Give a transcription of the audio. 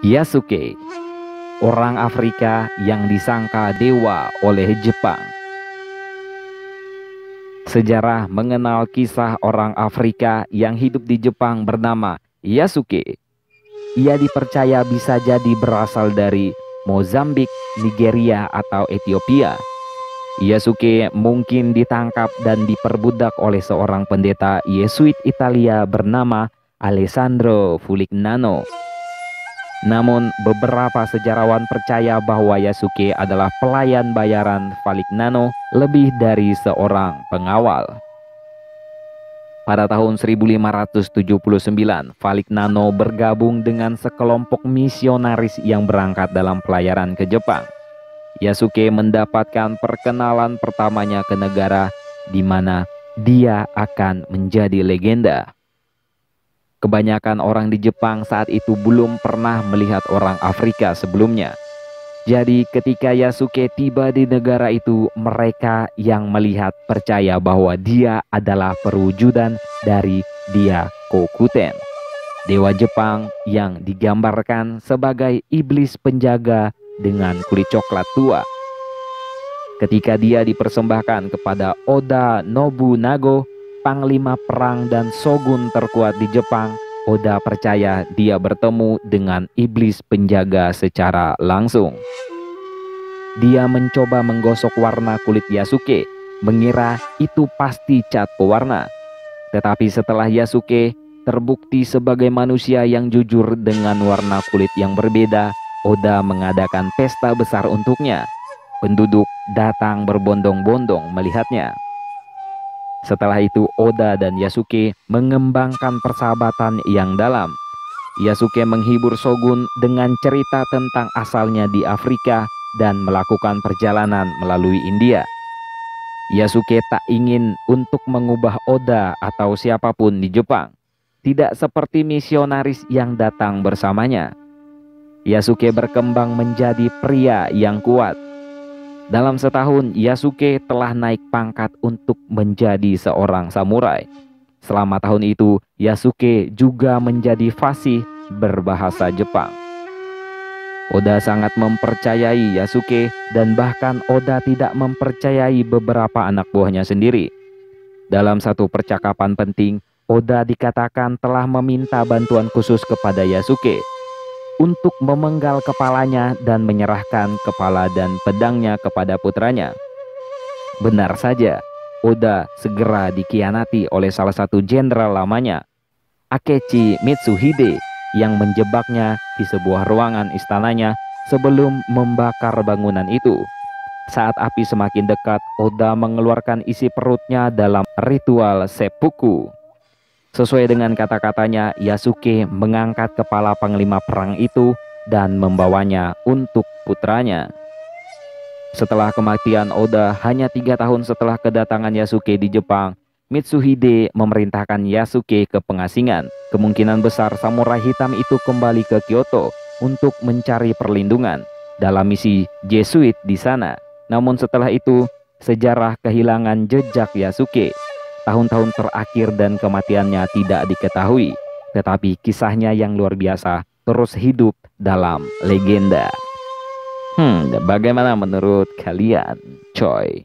Yasuke, orang Afrika yang disangka dewa oleh Jepang. Sejarah mengenal kisah orang Afrika yang hidup di Jepang bernama Yasuke. Ia dipercaya bisa jadi berasal dari Mozambik, Nigeria, atau Ethiopia. Yasuke mungkin ditangkap dan diperbudak oleh seorang pendeta Yesuit Italia bernama Alessandro Fulignano. Namun beberapa sejarawan percaya bahwa Yasuke adalah pelayan bayaran Fulignano lebih dari seorang pengawal. Pada tahun 1579, Fulignano bergabung dengan sekelompok misionaris yang berangkat dalam pelayaran ke Jepang. Yasuke mendapatkan perkenalan pertamanya ke negara di mana dia akan menjadi legenda. Kebanyakan orang di Jepang saat itu belum pernah melihat orang Afrika sebelumnya. Jadi ketika Yasuke tiba di negara itu, mereka yang melihat percaya bahwa dia adalah perwujudan dari Diakokuten, dewa Jepang yang digambarkan sebagai iblis penjaga dengan kulit coklat tua. Ketika dia dipersembahkan kepada Oda Nobunaga, panglima perang dan shogun terkuat di Jepang, Oda percaya dia bertemu dengan iblis penjaga secara langsung. Dia mencoba menggosok warna kulit Yasuke, mengira itu pasti cat pewarna. Tetapi setelah Yasuke terbukti sebagai manusia yang jujur dengan warna kulit yang berbeda, Oda mengadakan pesta besar untuknya. Penduduk datang berbondong-bondong melihatnya. Setelah itu Oda dan Yasuke mengembangkan persahabatan yang dalam. Yasuke menghibur shogun dengan cerita tentang asalnya di Afrika dan melakukan perjalanan melalui India. Yasuke tak ingin untuk mengubah Oda atau siapapun di Jepang, tidak seperti misionaris yang datang bersamanya. Yasuke berkembang menjadi pria yang kuat. Dalam setahun, Yasuke telah naik pangkat untuk menjadi seorang samurai. Selama tahun itu, Yasuke juga menjadi fasih berbahasa Jepang. Oda sangat mempercayai Yasuke dan bahkan Oda tidak mempercayai beberapa anak buahnya sendiri. Dalam satu percakapan penting, Oda dikatakan telah meminta bantuan khusus kepada Yasuke untuk memenggal kepalanya dan menyerahkan kepala dan pedangnya kepada putranya. Benar saja, Oda segera dikhianati oleh salah satu jenderal lamanya, Akechi Mitsuhide, yang menjebaknya di sebuah ruangan istananya sebelum membakar bangunan itu. Saat api semakin dekat, Oda mengeluarkan isi perutnya dalam ritual seppuku. Sesuai dengan kata-katanya, Yasuke mengangkat kepala panglima perang itu dan membawanya untuk putranya. Setelah kematian Oda, hanya 3 tahun setelah kedatangan Yasuke di Jepang, Mitsuhide memerintahkan Yasuke ke pengasingan. Kemungkinan besar samurai hitam itu kembali ke Kyoto untuk mencari perlindungan dalam misi Jesuit di sana. Namun setelah itu, sejarah kehilangan jejak Yasuke. Tahun-tahun terakhir dan kematiannya tidak diketahui, tetapi kisahnya yang luar biasa terus hidup dalam legenda. Bagaimana menurut kalian, coy?